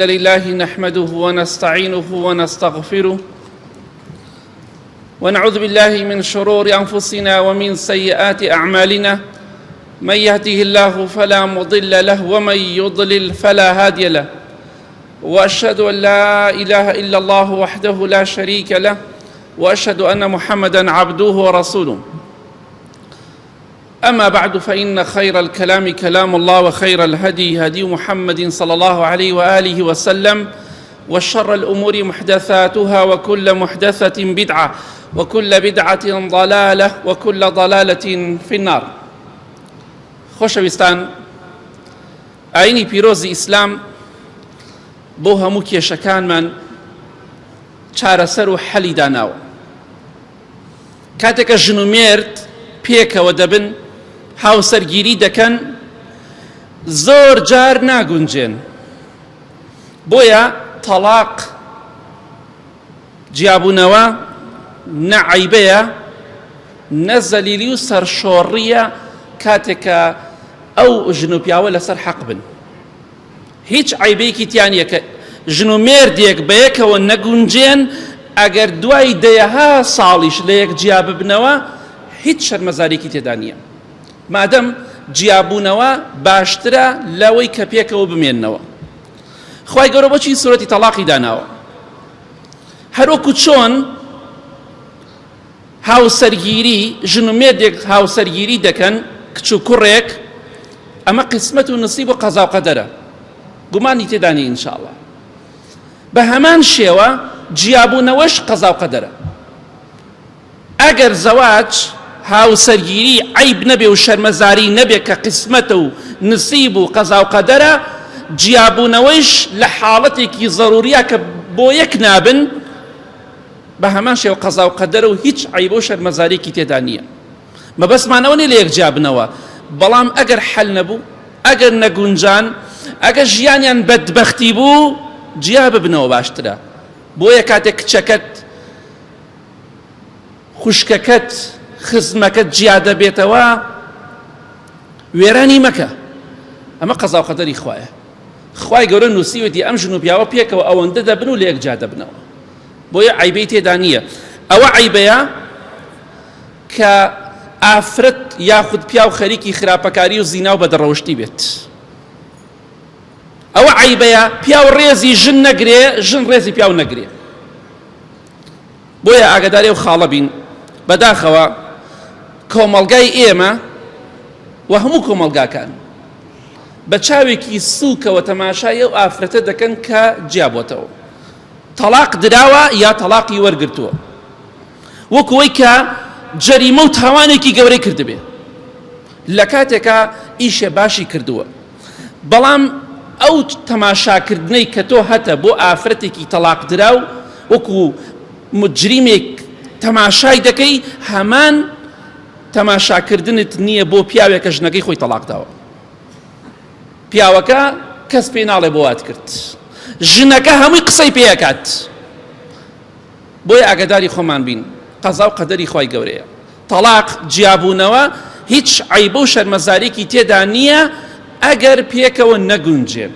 الحمد لله نحمده ونستعينه ونستغفره ونعوذ بالله من شرور أنفسنا ومن سيئات أعمالنا. من يهده الله فلا مضل له ومن يضلل فلا هادي له، وأشهد أن لا إله إلا الله وحده لا شريك له، وأشهد أن محمدًا عبده ورسوله. أما بعد، فإن خير الكلام كلام الله، وخير الهدي هدي محمد صلى الله عليه وآله وسلم، وشر الأمور محدثاتها، وكل محدثة بدعة، وكل بدعة ضلالة، وكل ضلالة في النار. خۆشەویستان، ئاینی پیرۆزی ئیسلام بۆ هەموو کێشەکانمان چارەسەر و حەلی داناوە. کاتێکە ژن و مێرد پێکەوە دەبن، هاوسەرگیری دەکەن، زۆر جار ناگونجێن. بۆیە تەلاق جیابوونەوە نە عەیبەیە، نە زەلیلی و سەرشۆڕیە کاتێکە ئەو ژن و پیاوە لەسەر حەق بن. هیچ عەیبەیەکی تیان نییە کە ژن و مێردێک بەیەکەوە نەگونجێن، ئەگەر دوای دەیەها ساڵیش لە یەک جیا ببنەوە هیچ شەرمەزارێکی تێدا نییە، مادەم جیابوونەوە باشترە لەوەی کە پێکەوە بمێننەوە. خوای گەورە بۆچی سورەتی تەلاقی داناوە؟ هەروەکو چۆن هاوسەرگیری ژن و مێردێک هاوسەرگیری دەکەن، کچ و کوڕێک، ئەمە قسمەت و نسیب و قەزا و قەدەرە، گومانی تێدا نیە ئینشاءڵڵا. بە هەمان شێوە جیابوونەوەش قەزا و قەدەرە. ئەگەر زەواج هاوسەرگیری عیب نەبێ و شەرمەزاری نەبێ کە قسمەتە و نسیب و قەزا و قەدەرە، جیابوونەوەیش لە حاڵەتێکی ضەروریە کە بۆ یەک نابن، بە هەمان شێوە قەزا و قەدەرە و هیچ عیب و شەرمەزارێکی تێدا نییە. مەبەستمانەوە نیە لە یەک جیا بنەوە، بەڵام ئەگەر حەل نەبوو، ئەگەر نەگونجان، ئەگەر ژیانیان بەدبەختی بوو، جیا ببنەوە باشترە. بۆیە کاتێک کچەکەت، خوشکەکەت، خزمەکەت جیا دەبێتەوە، وێرانی مەکە، ئەمە قەزا و قەدەری خوایە. خوای گەورە نووسیوەتی ئەم ژن و پیاوە پێکەوە ئەوەندە دەبن و لە یەک جا دەبنەوە، بۆیە عەیبەی تێدا نییە. ئەوە عەیبەیە کە ئافرەت یاخود پیا و خەریکی خراپەکاری و زینا و بەدەڕەوشتی بێت. ئەوە عەیبەیە پیا و ڕێزی ژن نەگرێ، ژن ڕێزی پیا و نەگرێ. بۆیە ئاگاداری و خاڵە بین. بەداخەوە کۆمەڵگای ئێمە و هەموو کۆمەڵگاکان بە چاوێکی سووکەوە تەماشای ئەو ئافرەتە دەکەن کە جیابۆتەوە، تەلاق دراوە یا تەلاقی وەرگرتووە، وەکوەوەی کە جەریمە و تاوانێکی گەورەی کردبێ لە کاتێکە ئیشە باشی کردووە. بەڵام ئەو تەماشاکردنەی کە تۆ هەتە بۆ ئافرەتێکی تەلاق دراو، وەکو مجریمێک تەماشای دەکەی، هەمان تەماشاکردنت نییە بۆ پیاوێکە ژنەکەی خۆی تەلاق داوە. پیاوەکە کەس پێی ناڵێ بۆ وات کرد، ژنەکە هەمووی قسەی پێیەکات. بۆیە ئاگاداری خۆمان بین، قەزا و قەدەری خوای گەورەیە. تەلاق جیابوونەوە هیچ عەیبە و شەرمەزارێکی تێدا نییە ئەگەر پێکەوە نەگونجێن.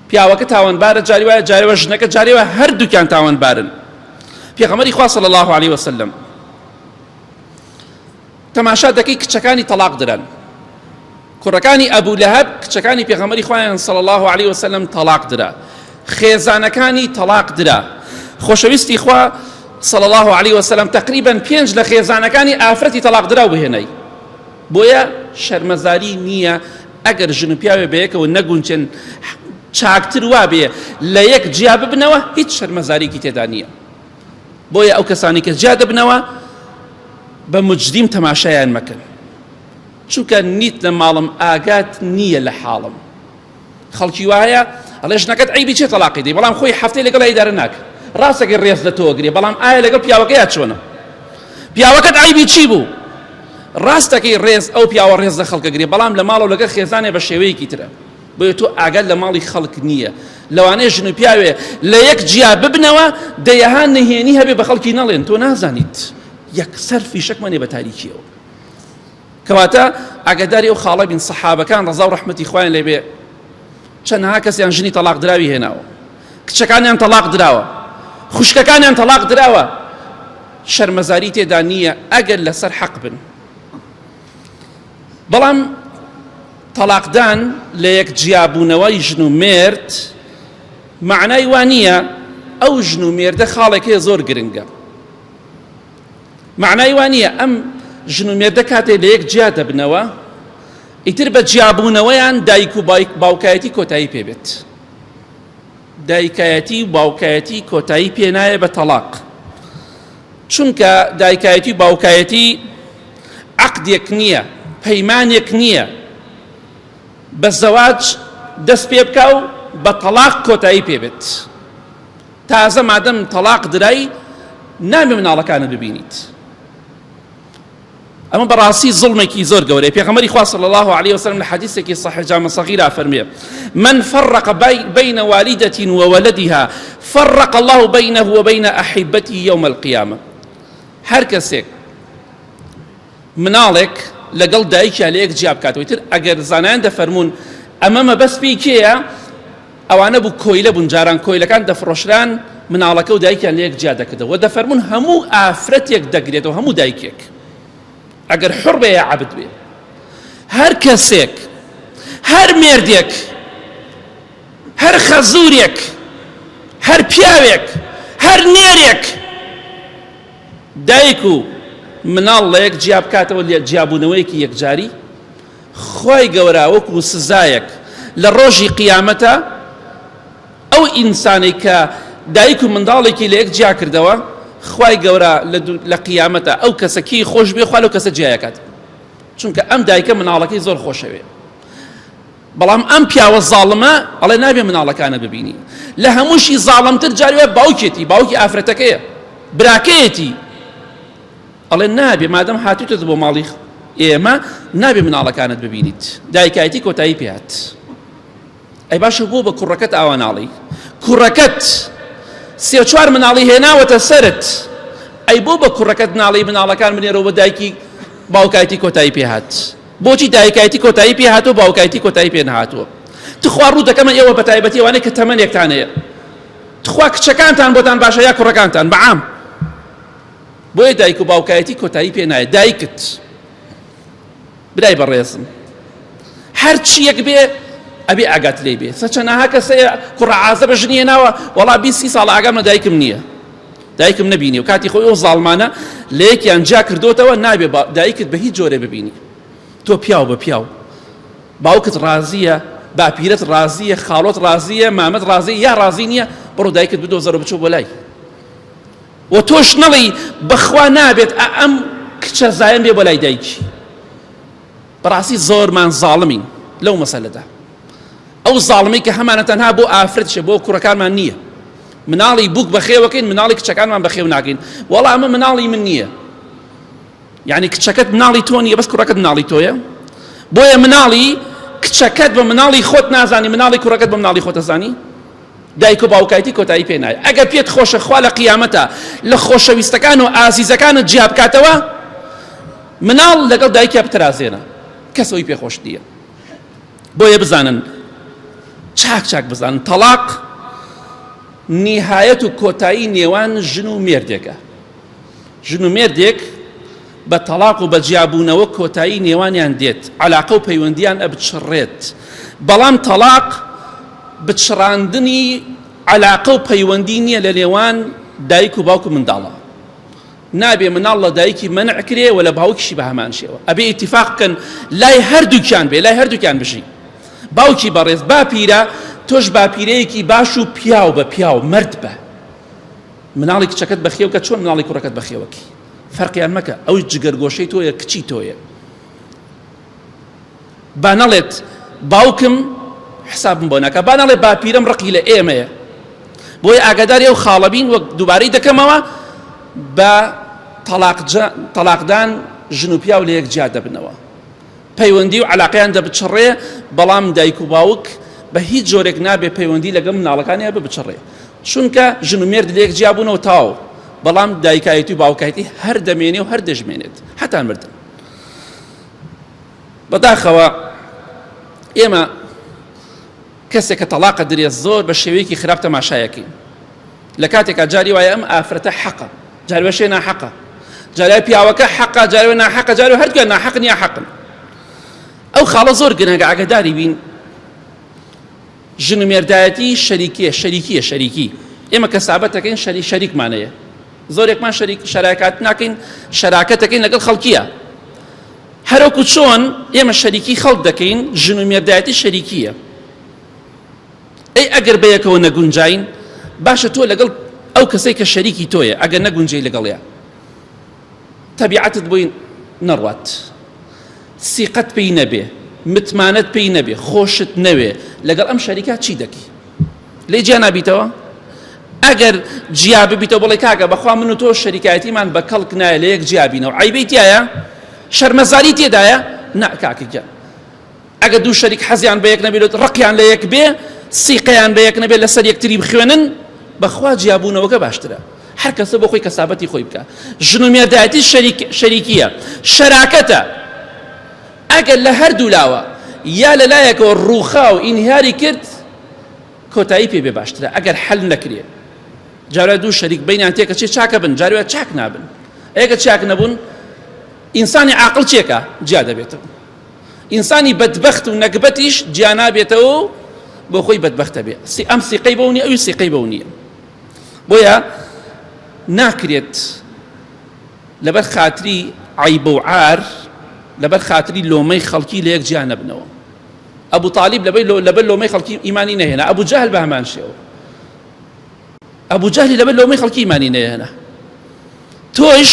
پیاوەکە تاوانبارە جاری وایە، جاریوە ژنەکە جاریوە، هەردووکیان تاوانبارن. پێغەمبەری خوا صلی الله علیه وسلم تەماشا دەکەی کچەکانی تەلاق دران، کوڕەکانی ئەبوو لەهەب کچەکانی پێغەمبەری خوایان صلی الله علیه وسلم تەلاق درا، خێزانەکانی تەلاق درا. خۆشەویستی خوا صلی الله علیه وسلم تقریبا 5 لە خێزانەکانی ئافرەتی تەلاق دراو بهێنەی. بۆیە شەرمەزاری نییە ئەگەر ژن و پیاوێ بەیەکەوە نەگونجێن، چاکتر وا بێ لە یەک جیا ببنەوە، هیچ شەرمەزارێکی تێدا نییە. بۆیە ئەو کەسانی کە جیا دەبنەوە بە مجریم تەماشایان مەکەن، چونکە نیت لە ماڵم ئاگات نییە لە حاڵم. خەڵکی وایە ئەڵێ ژنەکەت عەیبی چێ تەلاقی دەی، بەڵام خۆی هەفتەی لەگەڵ ئیدارە ناکە، ڕاستەکەی ڕێز لە تۆ گرێ، بەڵام ئایا لەگەڵ پیاوەکەیە چۆنە؟ پیاوەکەت عەیبی چی بوو؟ ڕاستەکەی ڕێز ئەو پیاوە ڕێز لە خەڵکە گرێ، بەڵام لە ماڵەوە لەگەڵ خێزانێ بە شێوەیەکی ترە. بۆیە تۆ ئاگات لە ماڵی خەڵک نییە. لەوانەیە ژن و پیاوێ لە یەک جیا ببنەوە، دەیەها نهێنی هەبێ بە خەڵکی نەڵێن، تۆ نازانیت، یەکسەر فیشەکمانێ بە تاریکیەوە. کەواتە ئاگاداری ئەو خاڵە بین. سەحابەکان ڕەزا و ڕەحمەتی خوایان لێبێ چەندها کەسیان ژنی تەلاق دراوی هێناوە، کچەکانیان تەلاق دراوە، خوشکەکانیان تەلاق دراوە. شەرمەزاری تێدا نییە ئەگەر لەسەر حەق بن. بەڵام تەلاقدان لە یەک جیابوونەوەی ژن و مێرد معنای وانە ئەو ژن و مێردە خاڵێکی زۆر گرنگە. معنای وانە ئەم ژن و مێردە کاتێ لە یەک جیا دەبنەوە ئیتر بە جیابوونەوەیان دایک و باوکایەتی کۆتایی پێبێت. دایکایەتی و باوکایەتی کۆتایی پێ نایە بە تەلاق، چونکە دایکایەتی و باوکایەتی عەقدێک نییە، پەیمانێک نییە بە زەواج دەست پێ بکە و بە تەلاق کۆتایی پێبێت. تازە مادەم تەلاق درای نامێ مناڵەکانت ببینیت. ئەمە بەڕاستی زوڵمێکی زۆر گەورەیە. پێغەمبەری خوا صلی الله عليه وسلم لە حەدیثێکی صحیح جامع صغیرە فەرمێ: من فرق بين والدة وولدها فرق الله بينه وبين أحبته يوم القيامة. هەر کەسێک مناڵێک لەگەڵ دایکیا لە یەک جیا بکاتەوە، ئیتر ئەگەر زانایان دەفەرمون ئەمە مەبەستی کێیە، ئەوانە بوو کۆیلە بوون، جاران کۆیلەکان دەفرۆشران مناڵەکە و دایکیان لە یەک جیا دەکردەوە و دەفەرمون هەموو ئافرەتێک دەگرێتەوە، هەموو دایکێک ئەگەر حڕ بێ یا عەبد بێ. هەر کەسێک، هەر مێردێک، هەر خەزوورێک، هەر پیاوێک، هەر نێرێک دایک و مناڵ لە یەک جیا بکاتەوە لە جیابوونەوەیەکی یەکجاری، خۆی گەورە وەکو سزایەک لە ڕۆژی قیامەتە ئەو ئینسانێک کە دایک و منداڵێکی لە یەک جیا کردەوە، خی گەورە لە قیامەتە ئەو کەسەکی خۆش بێ خوا لەو کەسە جیایەکات، چونکە ئەم دایکە مناڵەکەی زۆر خۆشەوێ. بەڵام ئەم پیاوە زاڵمە ئەڵێ نابێ مناڵەکانە ببینی. لە هەمووشی زاڵمتر جاروێ باوکێتی، باوکی ئافرەتەکەیە، براکەیەتی، ئەڵێ نابێ مادەم هاتووتت بۆ ماڵی ئێمە نابێ مناڵەکانت ببینیت. دایکایەتی کۆتایی پێهات. ئەی باشە بۆ بە کوڕەکەت ئاواناڵی، کوڕەکەت سێ چوار مناڵی هێناوەتە سەرت، ئەی بۆ بە کوڕەکەت ناڵی مناڵەکان بنێرەوە بە دایکی باوکایەتی کۆتایی پێهات؟ بۆچی دایکایەتی کۆتایی پێهاتوە باوکایەتی کۆتایی پێ نەهاتووە؟ تخوا ڕوو دەکەمە ئێوە بە تایبەتی ئەوانەی کە تەمەنێکتان هەیە، تخوا کچەکانتان بۆتان باشە یا کوڕەکانتان بەعام، بۆیە دایک و باوکایەتی کۆتایی پێ نایە. دایکت برای بەڕێزم هەر چیەک بێ ئەبێ ئاگات لێ بێ. سەچەنەها کەسەیە کوڕە عازە بە ژنی هێناوە وەڵا 20 ساڵ ئاگام لە دایکم نییە، دایکم نەبینی و کاتی خۆی ئەو زاڵمانە لە یەکیان جا کردوتەوە نابێ دایکت بە هیچ جۆرێ ببینی. تۆ پیاو بە پیاو، باوکت ڕازیە، باپیرەت ڕازیە، خاڵۆت ڕازیە، مامەت ڕازیە یا ڕازی نییە، بڕۆ دایکت بدۆزەرە بچۆ بۆ لای. و تۆش نەڵی بەخوا نابێت ئەم کچە زایەن بێ بۆ لای دایکی. بەڕاستی زۆرمان زاڵمین لەو مەسەلەدا. ئەو زاڵمی کە هەمانە تەنها بۆ ئافرەتشە، بۆ کوڕەکانمان نییە. مناڵی بووک بەخێوەکەین، مناڵی کچەکانمان بەخێو ناکەین. وەڵا ئەمە مناڵی من نییە، یعنی کچەکەت مناڵی تۆ نییە، بەس کوڕەکەت مناڵی تۆیە. بۆیە مناڵی کچەکەت بە مناڵی خۆت نازانی، مناڵی کوڕەکەت بە مناڵی خۆت دەزانی. دایک و باوکایەتی کۆتایی پێ نایە. ئەگەر پێت خۆشە خوا لە قیامەتە لە خۆشەویستەکان و ئازیزەکانت جیا بکاتەوە، مناڵ لەگەڵ دایکیا بترازێنە، کەسەوەی پێخۆش نییە. بۆیە بزانن، چاک بزانن، تەلاق نیهایەت و کۆتایی نێوان ژن و مێردێکە. ژن و مێردێک بە تەلاق و بە جیابوونەوە کۆتایی نێوانیان دێت، عەلاقە و پەیوەندیان ئەبچڕێت. بەڵام تەلاق بچڕاندنی عەلاقە و پەیوەندی نییە لە نێوان دایک و باوک و منداڵە. نابێ مناڵ لە دایکی مەنع کرێ و لە باوکیشی بە هەمان شێوە. ئەبێ ئیتیفاق بکەن لای هەردووکیان بێ، لای هەردووکیان بژی. باوکی بەڕێز، باپیرە، تۆش باپیرەیەکی باش و پیاو بە پیاو مرد بە. مناڵی کچەکەت بەخێوکە چۆن مناڵی کوڕەکەت بەخێوەکی، فەرقیان مەکە، ئەو جگەرگۆشەی تۆیە، کچی تۆیە. با نەڵێت باوکم حسابم بۆ ناکە، با نەڵێ باپیرەم ڕقی لە ئێمەیە. بۆیە ئاگاداری ئەو خاڵەبین وەک دووبارەی دەکەمەوە، بە تەلاقدان ژن و پیاو لە یەک جیا دەبنەوە، پەیوەندی و عەلاقەیان دەبچڕێ، بەڵام دایک و باوک بە هیچ جۆرێک نابێ پەیوەندی لەگەڵ مناڵەکانیان بچڕێ، چونکە ژن و مێرد لە یەک جیا بوونەوە تاو، بەڵام دایکایەتی و باوکایەتی هەر دەمێنێ و هەر دەژمێنێت هەتا مردن. بەداخەوە ئێمە کەسێک کە تەلاقە درێت زۆر بە شێوەیەکی خراپ تەماشایەکەی لە کاتێکا جاری وایە ئەم ئافرەتە حەقە جاروێشێ ناحەقە جارای پیاوەکە حەقە جارێ ناحەقە جارێ هەردووە ناحەقن یا حەقن ئەو خاڵە زۆر گرنگە ئاگاداری بین ژن و مێردایەتی شەریکی ئێمە کەسابەتەکەین شەریکمانەیە زۆرێکمان شەراکات ناکەین شەراکەتەکەین لەگەڵ خەڵکیە هەروەکو چۆن ئێمە شەریکی خەڵک دەکەین ژن و مێردایەتی شەریکیە ئەی ئەگەر بەیەکەوە نەگونجاین باشە تۆ لەگەڵ ئەو کەسەی کە شەریکی تۆیە ئەگەر نەگونجەی لەگەڵەیە تەبیعەتت بۆی نەڕوات سیقەت پێی نەبێ متمانەت پێی نەبێ خۆشت نەوێ لەگەڵ ئەم شەریکا چی دەکەی لێ جیا نابیتەوە ئەگەر جیا ببیتەوە بڵێ کاکە بەخوا من و تۆ شەریکایەتیمان بە کەڵک نایە لە یەک جیابینەوە عیبەی تایە شەرمەزاری تێدایە نا کاکەگیان ئەگەر دوو شەریک حەزیان بە یەک نەبێت ڕقیان لە یەک بێ سیقەیان بە یەک نەبێت لەسەر یەکتری بخوێنن بەخوا جیابوونەوەکە باشترە هەر کەسە بۆ خۆی کەسابەتی خۆی بکە ژن و مێردایەتی شەریکیە شەراکەتە ئەگەر لە هەردوو لاوە یا لەلایەکەوە ڕووخا و ئینهیاری کرد کۆتایی پێ بێ باشترە ئەگەر حەل نەکرێ جارە دوو شەریک بینیان تێکە چێ چاکە بن جارێ چاک نابن ئەگە چاک نەبوون ئینسانی عاقڵ چێکە جیا دەبێتەوە ئینسانی بەدبەخت و نەکبەتیش جیا نابێتەوە بۆ خۆی بەدبەختە بێ ئەم سیقەی بەو نییە ئەوی سیقەی بەو نییە بۆیە ناکرێت لەبەر خاتری عیب و عار لەبەر خاتری لۆمەی خەڵکی لە یەک جیا نەبنەوە ئەبوو تالیب لەبەر لۆمەی خەڵکی ئیمانی نەهێنا ئەبوو جەهل بە هەمان شێوە ئەبوو جەهلی لەبەر لۆمەی خەڵکی ئیمانی نەهێنا تۆش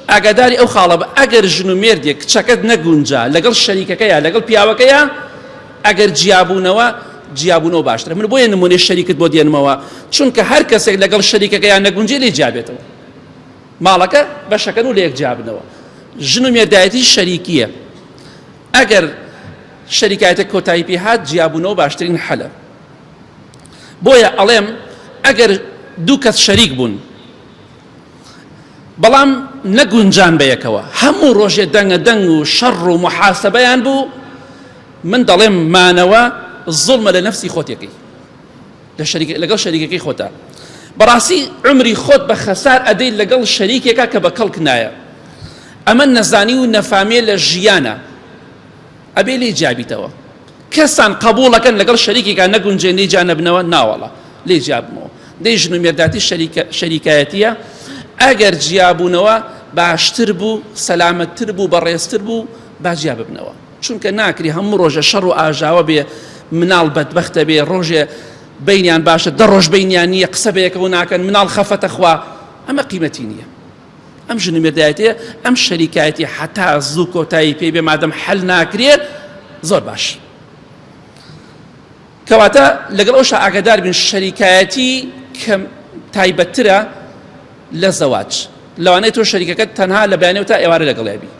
ئاگاداری ئەو خاڵە بە ئەگەر ژن و مێردێک کچەکەت نەگونجا لەگەڵ شەریکەکەیە لەگەڵ پیاوەکەیە ئەگەر جیابوونەوە باشترە من بۆیە نمونێ شەریکت بۆ دێنمەوە چونکە هەر کەسێک لەگەڵ شەریکەکەیان نەگونجێ لێ جیابێتەوە ماڵەکە بەشەکەن و لە یەک جیابنەوە ژن و مێردایەتی شەریکیە ئەگەر شەریکایەتە کۆتایی پێ هات جیابوونەوە باشترین حەلە بۆیە ئەڵێم ئەگەر دوو کەس شەریک بوون بەڵام نەگونجان بەیەکەوە هەموو ڕۆژێ دەنگ و شەڕ و محاسەبەیان بوو من دەڵێم مانەوە زوڵمە لە نەفسی خۆتێکی لەگەڵ شەریکەکەی خۆتە بەڕاستی عمری خۆت بە خەسار ئەدەی لەگەڵ شەریکێکە کە بە کەڵک نایە ئەمە نەزانی و نەفامێ لە ژیانە ئەبێ لێ جیابیتەوە کەسان قبوڵەکەن لەگەڵ شەریکێکە نەگونجێن لێ جیا نەبنەوە ناوەڵە لێ جیابمەوە دەی ژن و مێردایەتی شەریکایەتیە ئەگەر جیابوونەوە باشتر بوو سەلامەتتر بوو بەڕێزتر بوو با جیا ببنەوە چونکە ناکری هەموو ڕۆژە شەڕ و ئاژاوە بێ مناڵ بەدبەختە بێ ڕۆژێ بینیان باشە دە ڕۆژ بینیان نییە قسە بەیەکەوە ناکەن مناڵ خەفەتە خوا ئەمە قیمەتی نییە ئەم ژن و مێردایەتیە ئەم شەریکایەتی حتا زوو کۆتایی پێی بێ مادەم حەل ناکرێت زۆر باش کەواتە لەگەڵ ئەوشە ئاگادار بین شەریکایەتی کە تایبەتترە لە زەواج لەوانەیە تۆ شەریکەکەت تەنها لە بەیانێ و تا ئێوارە لەگەڵیابی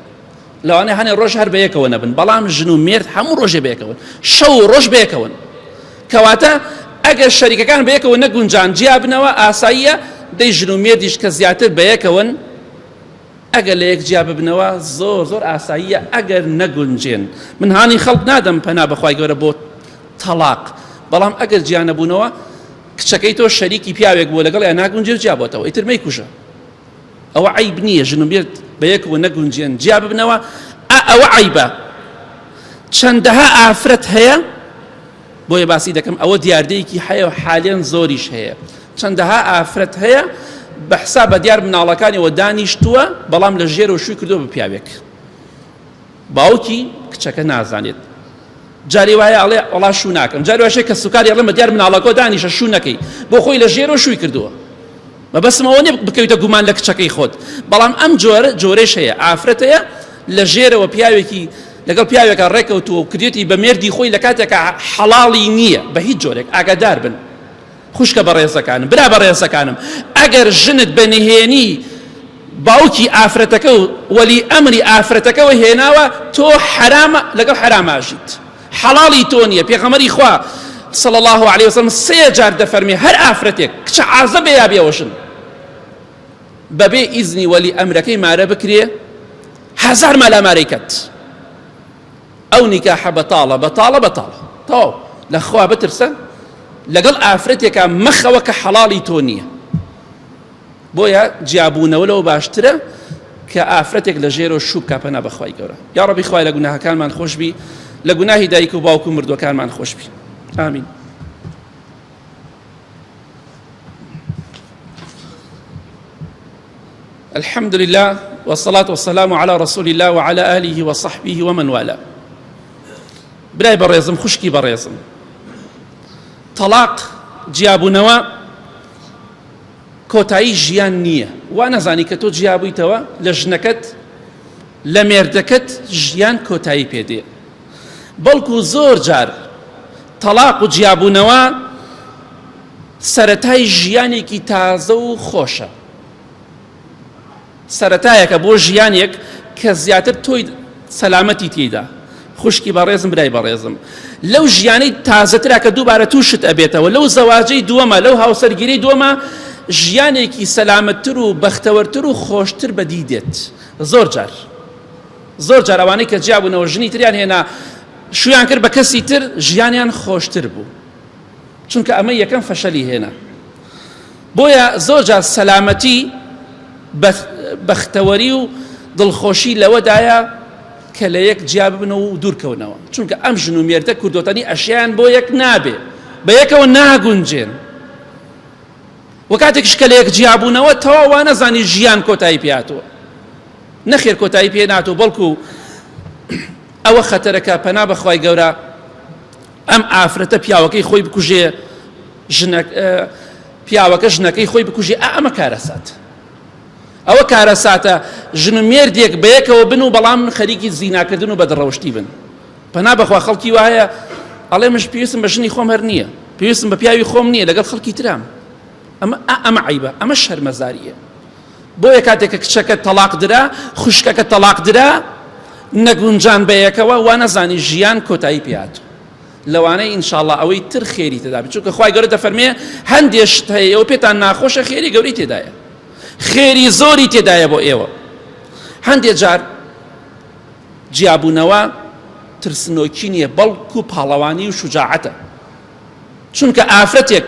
لەوانەیە هەنێ ڕۆژ هەر بەیەکەوە نەبن بەڵام ژن و مێرد هەموو ڕۆژێ بەیەکەون شەو و ڕۆژ بەیەکەون کەواتە ئەگەر شەریکەکان بەیەکەوە نەگونجان جیابنەوە ئاساییە دەی ژن و مێردیش کە زیاتر بەیەکەون ئەگەر لە یەک جیا ببنەوە زۆر ئاساییە ئەگەر نەگونجێن من هانی خەڵک نادەم پەنا بەخوای گەورە بۆ تەلاق بەڵام ئەگەر جیا نەبوونەوە کچەکەی تۆ شەریکی پیاوێک بووە لەگەڵ یا ناگونجێ جیا بۆتەوە ئیتر مەیکوژە ئەوە عیب نییە ژن و مێرد بەیەکەوە نەگونجێن جیا ببنەوە ئەوە عیبە چەندەها ئافرەت هەیە بۆیە باسی دەکەم ئەوە دیاردەیەکی هەیە و حالێن زۆریش هەیە چەندەها ئافرەت هەیە بە حساب بە دیار مناڵەکانیەوە دانیشتووە بەڵام لە ژێرەوە شووی کردووە بە پیاوێک باوکی کچەکە نازانێت جاری وایە ئەڵێ وەڵا شوو ناکەم جاری واشەیە کە سوکاری ئەڵێ بە دیار مناڵەکەەوە دانیشە شوو نەکەی بۆ خۆی لە ژێرەوە شووی کردووە مەبەستمەوە نییە بکەویتە گومان لە کچەکەی خۆت بەڵام ئەم جۆرەش هەیە ئافرەتەیە لە ژێرەوە پیاوێکی لەگەڵ پیاوێکە ڕێکەوتووە و کردێتی بە مێردی خۆی لە کاتێکە حەڵاڵی نییە بە هیچ جۆرێک ئاگادار بن خوشکە بەڕێزەکانم برا بەڕێزەکانم ئەگەر ژنت بەنهێنی باوکی ئافرەتەکە و وەلی ئەمری ئافرەتەکەەوە هێناوە تۆ حرامە لەگەڵ حراماژیت حەڵاڵی تۆ نییە پێغەمبەری خوا صلى الله عليه وسلم سێ جار دەفەرمێ هەر ئافرەتێک کچە عازە بێ یا بێوەشن بەبێ ئیزنی وەلی ئەمرەکەی مارە بکرێ هەزار مەلامارەی کەت ئەو نیکاحە بەتاڵە تەواو لەخوا بترسە لەگەڵ ئافرەتێکە مەخەوە کە حەڵاڵی تۆ نییە. بۆیە جیابوونەوە لەوە باشترە کە ئافرەتێک لە ژێرە شوو بکە پەنا بەخوای گەورە. یا ڕەبی خوای لە گوناهەکانمان خۆشبی، لە گوناهی دایک و باوک و مردوەکانمان خۆشبی. ئامین. الحمد لله والصلاة والسلام على رسول الله وعلى آله وصحبه ومن والاه. برای بەڕێزم، خوشکی بەڕێزم، تەلاق جیابوونەوە کۆتایی ژیان نییە. وا نەزانی کە تۆ جیابوویتەوە لە ژنەکەت لە مێردەکەت ژیان کۆتایی پێدێ. بەڵکو زۆر جار تەلاق و جیابوونەوە سەرەتای ژیانێکی تازە و خۆشە، سەرەتایەکە بۆ ژیانێک کە زیاتر تۆی سەلامەتی تێیدا. خوشکی بەڕێزم، برای بەڕێزم، لەو ژیانەی تازەترا کە دووبارە تووشت ئەبێتەوە، لەو زەواجەی دووەمە، لەو هاوسەرگیری دووەمە، ژیانێکی سەلامەتتر و بەختەوەرتر و خۆشتر بەدی دێت. زۆر جار ئەوانەی کە جیابوونەوە ژنی تریان هێنا شویان کرد بە کەسی تر، ژیانیان خۆشتر بوو، چونکە ئەمە یەکەم فەشەلی هێنا. بۆیە زۆر جار سەلامەتی، بەختەوەری و دڵخۆشی لەوەدایە کە لە یەک جیا ببنەوە و دوورکەونەوە، چونکە ئەم ژن و مێردە کوردۆتەنی ئەشیان بۆ یەک نابێ، بە یەکەوە ناگونجێن. وە کاتێکش کە لە یەک جیابوونەوە تەواو وا نەزانی ژیان کۆتایی پێهاتووە. نەخێر کۆتایی پێ ناتوە، بەڵکو ئەوە خەتەرەکە پەنا بەخوای گەورە ئەم ئافرەتە پیاوەکەی خۆی بکوژێ، پیاوەکە ژنەکەی خۆی بکوژێ. ئەمە کارەسات، ئەوە کارەساتە ژن و مێردێک بەیەکەوە بن و بەڵام خەریکی زیناکردن و بەدڕەوشتی بن. پەنا بەخوا خەڵکی وایە ئەڵێ مش پێویستم بە ژنی خۆم هەر نییە، پێویستم بە پیاوی خۆم نییە، لەگەڵ خەڵکی ترام. ئەمە عیبە، ئەمە شەرمەزاریە. بۆیە کاتێکە کچەکە تەلاق درا، خوشکەکە تەلاق درا، نەگونجان بەیەکەوە، وا نەزانی ژیان کۆتایی پێهاتوو. لەوانەی ئینشاءڵڵا ئەوەی تر خێری تێدا بێت، چونکە خوای گەورە دەفەرمێ هەندێک شت هەیە ئەوە پێتان ناخۆشە، خێری گەورەی تێدایە، خێری زۆری تێدایە بۆ ئێوە. هەندێک جار جیابوونەوە ترسنۆکی نییە، بەڵکو پاڵەوانی و شوجاعەتە. چونکە ئافرەتێک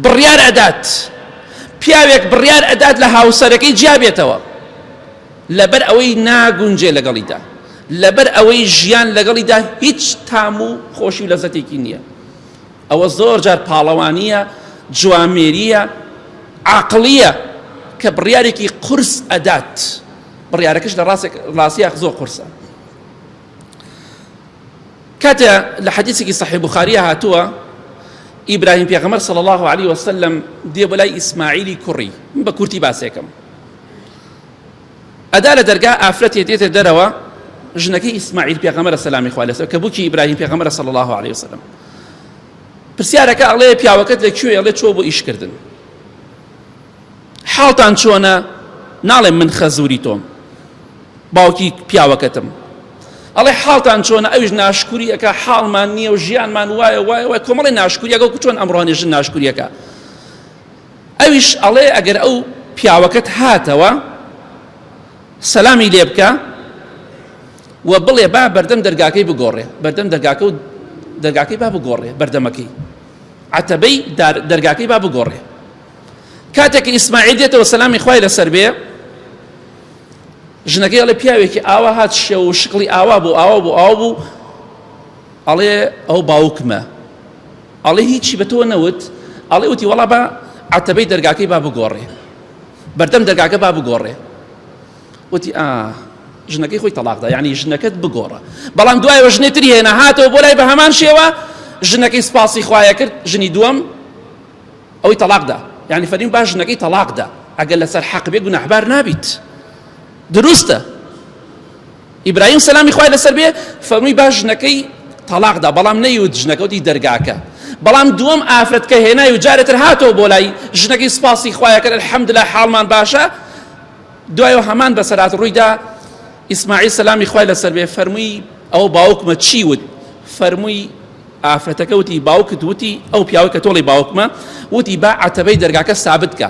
بڕیار ئەدات، پیاوێک بڕیار ئەدات لە هاوسەرەکەی جیابێتەوە، لەبەر ئەوەی ناگونجێ لەگەڵیدا، لەبەر ئەوەی ژیان لەگەڵیدا هیچ تام و خۆشی و لەزەتێکی نییە. ئەوە زۆر جار پاڵەوانیە، جوامێریە، عاقڵیە کە بڕیارێکی قورس ئەدات، بڕیارەکەش لە ڕاستیە زۆر قورسە. کاتە لە حەدیثێکی صحیح بوخاریە هاتووە، ئیبراهیم پێغەمبەر صلی الله عليه وسلم دێ بۆ لای ئیسماعیلی کوڕی، من بە کورتی باسێکم، ئەدا لە دەرگا ئافرەتێ دێتە دەرەوە، ژنەکەی ئیسماعیل پێغەمبەرە سەلامی خوا لەسەر، کە بووکی ئیبراهیم پێغەمبەرە صلی الله عليه وسلم. پرسیارەکە ئەڵێ پیاوەکەت لەکوێ؟ ئەڵێ چۆ بۆ ئیشکردن. حاڵتان چۆنە؟ ناڵێم من خەزوری تۆم، باوکی پیاوەکەتم. ئەڵێ حاڵتان چۆنە؟ ئەویش ناشکوریەکە، حاڵمان نییە و ژیانمان وایە وایە کۆمەڵی ناشکوریەکە، و چۆن ئەمڕۆنێ ژن ناشکوریەکە. ئەویش ئەڵێ ئەگەر ئەو پیاوەکەت هاتەوە سەلامی لێ بکە و بڵێ با بەردەم دەرگاکەی بگۆڕێ، بەردەم دەرگاکەی با بگۆڕێ، بەردەمەکەی عەتەبەی دەرگاکەی با بگۆڕێ. کاتێک ئیسماعیل دێتەوە سەلامی خوای لەسەر بێ، ژنەکەی ئەڵێ پیاوێکی ئاوا هات، شێو و شکڵی ئاوا بوو، ئەڵێ ئەو باوکمە. ئەڵێ هیچی بە تۆ نەوت؟ ئەڵێ وتی وەڵا با عەتەبەی دەرگاکەی با بگۆڕێ، بەردەم دەرگاکە با بگۆڕێ. وتی ژنەکەی خۆی تەلاقدا، یعنی ژنەکەت بگۆڕە. بەڵام دوایەوە ژنێ تری هێنا، هاتەوە بۆ لای بە هەمان شێوە، ژنەکەی سپاسی خوایە کرد، ژنی دووەم ئەوەی تەلاقدا، یعنی فەرمووی با ژنەکەی تەلاقدا، ئەگەر لەسەر حەق بێ گوناحبار نابیت. دروستە. ئیبراهیم سەلامی خوای لەسەر بێ فەرمووی با ژنەکەی تەلاقدا، بەڵام نەیوت ژنەکەوتی دەرگاکە. بەڵام دووەم ئافرەتکە هێنای و جارێتر هاتەوە بۆ لای ژنەکەی سپاسی خوایە کرد، الحەمدولله حاڵمان باشە. دوایەوە هەمان بەسەرات ڕوویدا، ئیسماعیل سەلامی خوای لەسەر بێ فەرمووی ئەو باوکمە چی وت؟ فەرمووی ئافرەتەکە وتی باوکت وتی، ئەو پیاوە کە تۆڵی باوکمە وتی با عەتەبەی دەرگاکە سابت کە،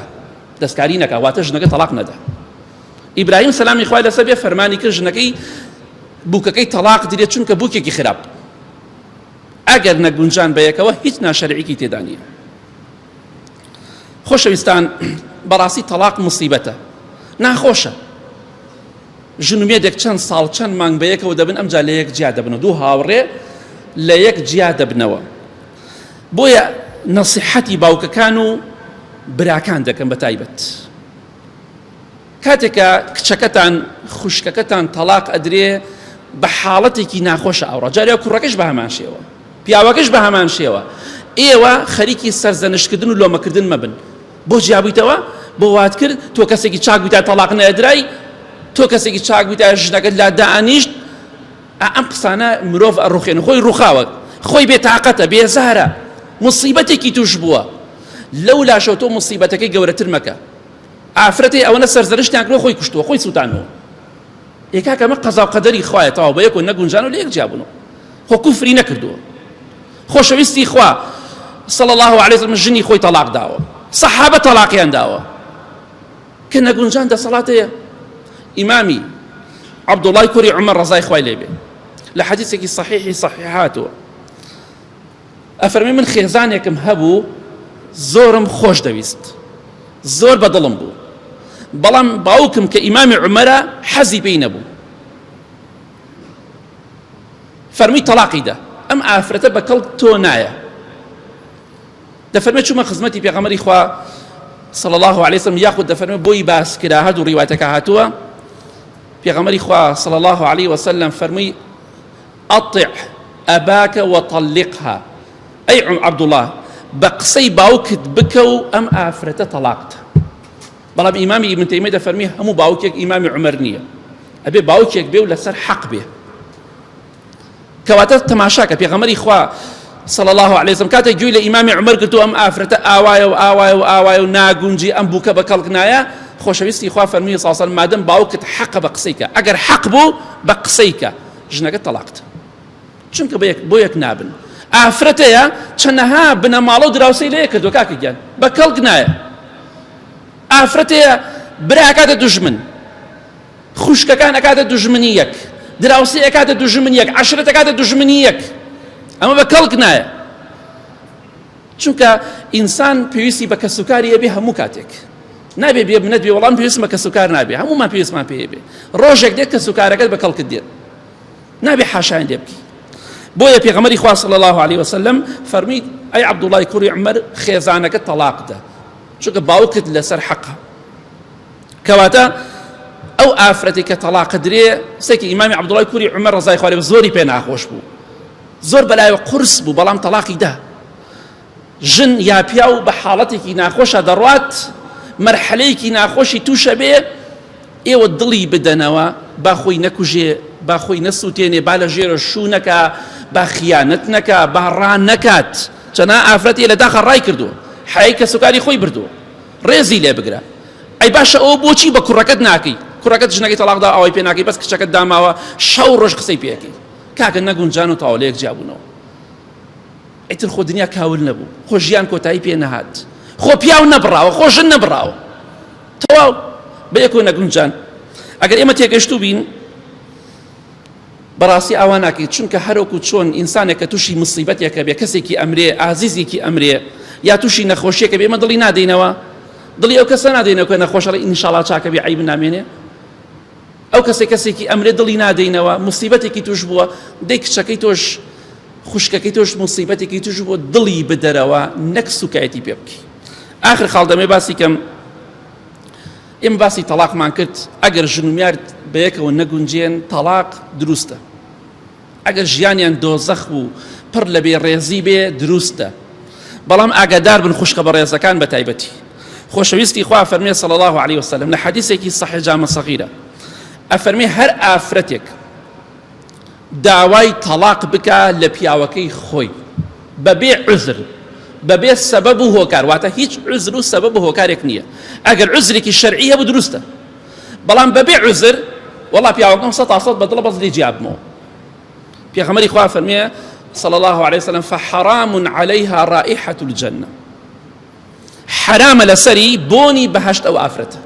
دەستکاری نەکە، واتە ژنەکە تەلاق نەدا. ئیبراهیم سەلامی خوای لەسەر بێ فەرمانی کرد ژنەکەی بووکەکەی تەلاق درێت، چونکە بووکێکی خراپ. ئەگەر نەگونجان بەیەکەوە هیچ ناشەرعیکی تێدا نییە. خۆشەویستان، بەڕاستی تەلاق موسیبەتە، ناخۆشە. ژن و مێردێک چەند ساڵ چەند مانگ بەیەکەوە دەبن، ئەمجا لە یەک جیا دەبن و دوو هاوڕێ لە یەک جیا دەبنەوە. بۆیە نەسیحەتی باوکەکان و براکان دەکەن بە تایبەت. کاتێکە کچەکەتان خوشکەکەتان تەلاق ئەدرێ بە حاڵەتێکی ناخۆشە ئەوڕە، جارێ کوڕەکەش بە هەمان شێوە، پیاوەکەش بە هەمان شێوە. ئێوە خەریکی سەرزەنشکردن و لۆمەکردن مەبن. بۆ جیابوویتەوە بۆ وات کرد تۆ کەسێکی چاک بیتا تەلاق نەدرای، تۆ کەسێکی چاک بیتا ژنەکەت لا دائانیشت. ئەم قسانە مرۆڤ ئەڕوخێن، خۆی ڕووخاوە، خۆی بێتاقەتە، بێزارە، موسیبەتێکی توش بووە. لەو لاشە تۆ موسیبەتەکەی گەورەتر مەکە. ئافرەتی ئەوەنە سەرزەرشتیان کرد، خۆی کوشتووە، خۆی سووتانەوە. ئێکاکەمە قەزا و قەدەری خوایەتەوە بە یەک و نەگونجان و لە یەک جیابوونەوە، خۆ کوفری نەکردووە. خۆشەویستی خوا صلی الله علیه وسلم ژنی خۆی تەلاق داوە، سەحابە تەلاقیان داوە کە نەگونجان دەسەڵاتەیە. ئیمامی عەبدوڵای کوڕی عومەر ڕەزای خوای لێ بێ لە حەدیثێکی صەحیحی صەحیحاتەوە ئەفەرمێ من خێزانێکم هەبوو زۆرم خۆش دەویست، زۆر بەدڵم بوو، بەڵام باوکم کە ئیمامی عومەرە حەزی پێی نەبوو، فەرمی تەلاقی دا، ئەم ئافرەتە بە کەڵک تۆ نایە. دەفەرمێ چوومە خزمەتی پێغەمبەری خوا صلی الله علیه وسلم، یاخود دەفەرمێ بۆی باس کرا هەردوو ڕیواتەکە هاتووە. پێغەمبەری خوا صلی الله علیه وسلم فەرمووی ئەطیع ئەباکە وطەلقها، ئەی عەبدوڵڵاه بە قسەی باوکت بکە و ئەم ئافرەتە تەلاقتە. بەڵام ئیمامی ئیبن تەیمیە دەفەرمێ هەموو باوکێک ئیمامی عومەر نییە، ئەبێ باوکێک بێ و لەسەر حەق بێ. کەواتە تەماشاکە پێغەمبەری خوا صلی الله علیه وسلم کاتێک گوێی لە ئیمامی عومەر گرتو ئەم ئافرەتە ئاوایە و ئاوایە و ئاوایە و ناگونجی ئەم بووکە بە کەڵک نایە، خۆشەویستی خوا فەرمووی صلی الله علیه وسلم مادەم باوکت حەقە بە قسەیکە، ئەگەر حەق بوو بە قسەیکە، ژنەکە تەلاقتە، چونکە بۆ یەک نابن. ئافرەتەیە چەندەها بنەماڵە و دراوسەی لێ کردووە کاکەگیان بە کەڵک نایە. ئافرەتەیە براکاتە دوژمن، خوشکەکان ئەکاتە دوژمنی یەک، دراوسی ئەکاتە دوژمنی یەک، عەشرەت ئەکاتە دوژمنی یەک، ئەمە بە کەڵک نایە. چونکە ئینسان پێویستی بە کەسوکاری هەبێ هەموو کاتێک، نابێ بێ بنەت بێ وەڵام پێویستمە کەسوکار نابێ، هەموومان پێویستمان پێ بێ. ڕۆژێک دێت کەسوکارەکەت بە کەڵکت دێت، نابێ حاشایان لێ بکەی. بۆیە پێغەمبەری خوا صلی الله علیه وسلم فەرمووی ئەی عەبدوڵڵای کوڕی عومەر خێزانەکە تەلاقدە، چونکە باوکت لەسەر حەقە. کەواتە ئەو ئافرەتی کە تەلاق درێ سێکی ئیمامی عەبدوڵڵای کوڕی عومەر ڕەزای خوا لێ بێ زۆری پێ ناخۆش بوو، زۆر بەلایەوە قورس بوو، بەڵام تەلاقی دا. ژن یا پیا و بە حاڵەتێکی ناخۆشە دەڕوات، مەرحەلەیەکی ناخۆشی تووشە بێ، ئێوە دڵی بدەنەوە با خۆی نەکوژێ، با خۆی نەسووتێنێ، با لە ژێرە شوو نەکا، با خیانەت نەکا، با ڕان نەکات. چەنە ئافرەتی لە داخە ڕای کردووە، حەیەی کەسوکاری خۆی بردووە، ڕێزی لێ بگرە. ئەی باشە ئەوە بۆچی بە کوڕەکەت ناکەی؟ کوڕەکەت ژنەکەی تەلاقدا ئەوەی پێ ناکەی، بەس کچەکەت داماوە شەو ڕۆژ قسەی پێکەی، کاکە نەگونجان و تاوە لە یەک جیابوونەوە. ئیتر خۆ دنیا کاول نەبوو، خۆ ژیان کۆتایی پێ نەهات، خۆ پیاو نەبڕاوە، خۆ ژن نەبڕاوە، تەواو بە یەک و نەگونجان. ئەگەر ئێمە تێگەشتوو بین بەڕاستی ئاوا ناکەیت، چونکە هەروەکو چۆن ئینسانێک کە تووشی موسیبەتێکە بێ، کەسێکی ئەمرێ، ئازیزێکی ئەمرێ، یا تووشی نەخۆشیەکە بێ، ئێمە دڵی نادەینەوە، دڵی ئەو کەسە نادەینەوە کە نەخۆشە ئینشاڵڵا چاکە بێ عەیب نامێنێ. ئەو کەسێکی ئەمرێ دڵی نادەینەوە، موسیبەتێکی توش بووە، دەی کچەکەی تۆش خوشکەکەی تۆش موسیبەتێکی توش بووە، دڵی بدەرەوە، نەک سوکایەتی پێ بکەی. ئاخر خاڵ دەمێ باسی کەم، ئێمە باسی تەلاقمان کرد، ئەگەر ژن و میار بەیەکەوە نەگونجێن تەلاق دروستە، ئەگەر ژیانیان دۆزەخ بوو پڕ لە بێڕێزی بێ دروستە، بەڵام ئاگادار بن خوشکە بە ڕێزەکان بە تایبەتی. خۆشەویستی خوا فەرمێ صلی الله علیه وسلم لە حەدیثێکی صەحیح جامە سەغیرە، ئەفەرمێ هەر ئافرەتێک داوای تەلاق بکە لە پیاوەکەی خۆی بەبێ عوزر، بەبێ سەبەب و هۆکار، واتە هیچ عوزر و سەبەب و هۆکارێک نییە. ئەگەر عوزرێکی شەرعی هەبوو دروستە، بەڵام بەبێ عوزر وەڵا پیاوەکەم 100% بەدڵە بەس لێ جیابمەوە. پێغەمبەری خوا فەرمێ صلی الله علیه وسلم فحرام عليها رائحة الجنة، حرامە لەسەری بۆنی بەهەشت ئەو ئافرەتە،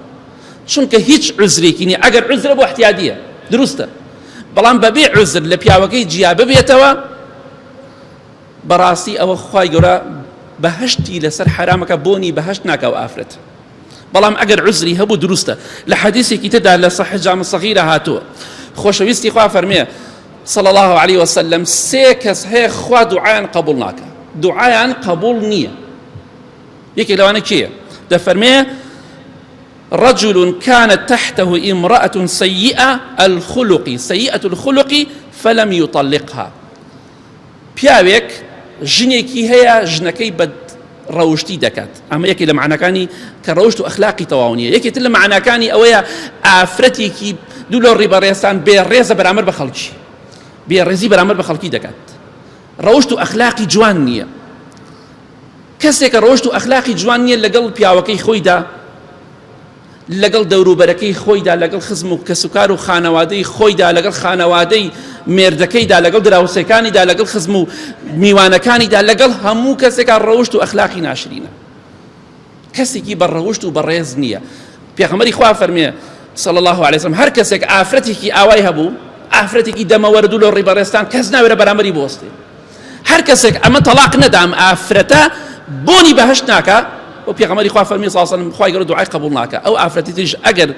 چونکە هیچ عوزرێکی نییە. ئەگەر عوزرە بۆ احتیادیە دروستە، بەڵام بەبێ عوزر لە پیاوەکەی جیا ببێتەوە بەڕاستی ئەوە خوای گەورە بەهشتی لەسەر حرامەکە بۆنی بەهشت ناکە و ئافرەت. بەڵام ئەگەر عوزری هەبوو دروستە. لە حەدیثێکی تردا لە صحیح جامع صغیرە هاتووە خۆشەویستی خوا فەرمێ صلى الله عليه وسلم سێ کەس هەیە خوا دوعایان قبول ناکە، دوعایان قبول نییە. یەکێک لەوانە کێیە؟ دەفەرمێ رجل كانت تحته امرأة سيئة الخلق فلم يطلقها. پیاوێک ژنێکی هەیە ژنەکەی بەد ڕەوشتی دەکات. ئەمە یەکێک لە معناکانی کە ڕەوشت و ئەخلاقی تەواو نییە. یەکێتر لە معناکانی ئەوەیە ئافرەتێکی دوو لە ڕێبەڕێستان بێڕێزە بەرامبەر بە خەڵکی، بێڕێزی بەرامبەر بە خەڵکی دەکات. ڕەوشت و ئەخلاقی جوان نییە. کەسێک کە ڕەوشت و ئەخلاقی جوان نییە لەگەڵ پیاوەکەی خۆیدا، لەگەڵ دەوروبەرەکەی خۆیدا، لەگەڵ خزم و کەسوکار و خانەوادەی خۆیدا، لەگەڵ خانەوادەی مێردەکەیدا، لەگەڵ دراوسەکانیدا، لەگەڵ خزم و میوانەکانیدا، لەگەڵ هەموو کەسێکە ڕەوشت و ئەخلاقی ناشرینە. کەسێکی بە ڕەوشت و بەڕێز نییە. پێغەمبەری خوا فەرمێ صلى الله عليه وسلم هەر کەسێک ئافرەتێکی ئاوای هەبوو، ئافرەتێکی دەمەوەرد و لە ڕێبەڕێستان کەس ناوێرە بەرامبەری بوەستێ. هەر کەسێک ئەمە تەلاق نەدام ئافرەتە بۆنی بەهشت ناکە. و پێغەمبەری خوا فەرمی صلی الله علیه وسلم خوای گەورە دوعای قبول ناکە. ئەو ئافرەتی تریش ئەگەر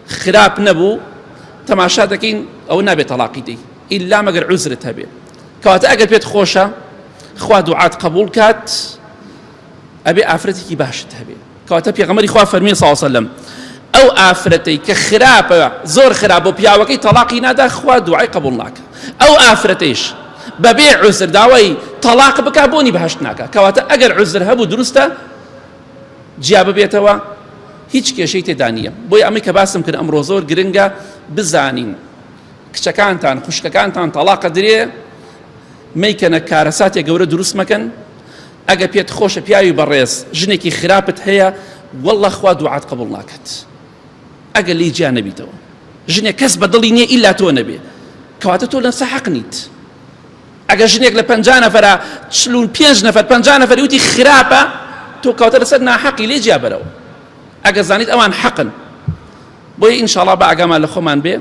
خراپ نەبوو تەماشا دەکەین ئەو نابێت تەلاقی دەی ئیلا مەگەر عوزرت هەبێ. کەواتە ئەگەر پێت خۆشە خوا دوعات قبول کات ئەبێ ئافرەتێکی باشت هەبێ. کەواتە پێغەمبەری خوا فەرمی صلی الله علیه وسلم ئەو ئافرەتەی کە خراپە زۆر خراپە و پیاوەکەی تەلاقی نادا خوا دوعای قبول ناکە. ئەو ئافرەتەیش بەبێ عوزر داوای تەلاق بکا بۆنی بەهشت ناکە. کەواتە ئەگەر عوزر هەبوو دروستە جیا ببێتەوە هیچ کێشەی تێدا نییە. بۆی ئەمەی کە باسم کرد ئەمڕۆ زۆر گرنگە بزانین کچەکانتان خوشکەکانتان تەلاقە درێ مەیکەنە کارەساتێ گەورە دروست مەکەن. ئەگە پێت خۆشە پیاوی بەڕێز ژنێکی خراپت هەیە وەڵڵا خوا دوعات قبول ناکات. ئەگە لی جیا نەبیتەوە ژنێک کەس بەدڵی نییە ئیلا تۆ نەبێ کەواتە تۆ لەسە حەق نیت. ئەگە ژنێک لە 50 نەفەرە 45 نەفەر 50 نەفەری وتی خراپە تۆ کەوتە لەسەر ناحەقی لێ جیا بەرەوە. ئەگە زانیت ئەوان حەقن. بۆیە ئینشاءڵڵا بە ئاگامان لە خۆمان بێ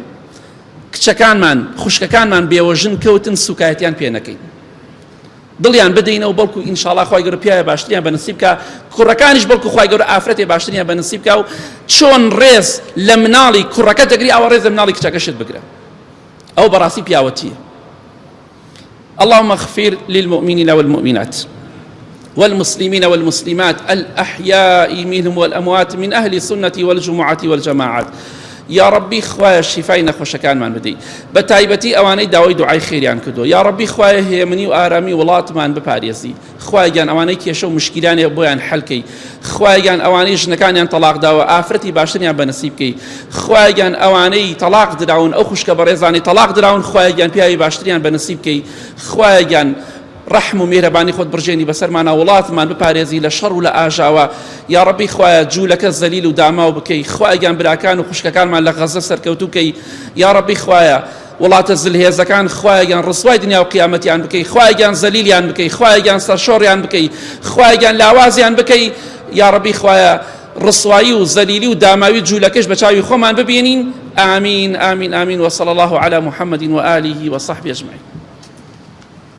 کچەکانمان خوشکەکانمان بێوە ژن کەوتن سوکایەتیان پێ نەکەین، دڵیان بدەینەوە بەڵکو ئینشاءڵڵا خوای گەورە پیاوە باشتریان بەنسیب بکە، کوڕەکانیش بەڵکو خوای گەورە ئافرەتێ باشتریان بەنسیب بکە و چۆن ڕێز لە مناڵی کوڕەکە دەگری ئەوە ڕێز لە مناڵی کچەکەشت بگرە. ئەو بەڕاستی پیاوەتیە. اللهم اغفر للمؤمنين والمؤمنات والمسلمين والمسلمات الأحياء منهم والأموات من أهل السنة والجمعة والجماعات. يا ربي خوايا الشفاء نخوشكان من بدي بتايبتي أواني داوي دعاء خيريان كدو. يا ربي خوايا هي مني وآرامي ولات من بباريزي. خوايا جان أواني كيشو مشكلاني بويان حلكي. خوايا جان أواني جنكان ين طلاق داوا آفرتي باشتريان بنصيبكي. خوايا جان أواني طلاق دراون أو خشك بريزاني طلاق دراون. خوايا جان بياي باشتريان بنصيبكي. خوايا جان رحم و میهرەبانی خۆت برژێنی بەسەرمانە وڵاتمان بپارێزی لە شەڕ و لە ئاژاوە. یا ڕەبی خوایە جوولەکە زەلیل و داماو بکەی. خوایە گیان براکان و خوشکەکانمان لە غەزە سەرکەوتوو بکەی. یا ڕەبی خوایە وڵاتە زلهێزەکان خوایە گیان ڕسوای دنیا و قیامەتیان بکەی. خوایە گیان زەلیلیان بکەی. خوایە گیان سەرشۆڕیان بکەی. خوایە گیان لاوازیان بکەی. یا ڕەبی خوایە ڕسوایی و زەلیلی و داماوی جوولەکەش بە چاوی خۆمان ببینین. آمین آمین آمین. وصلى الله على محمد وآله وصحبه أجمعين.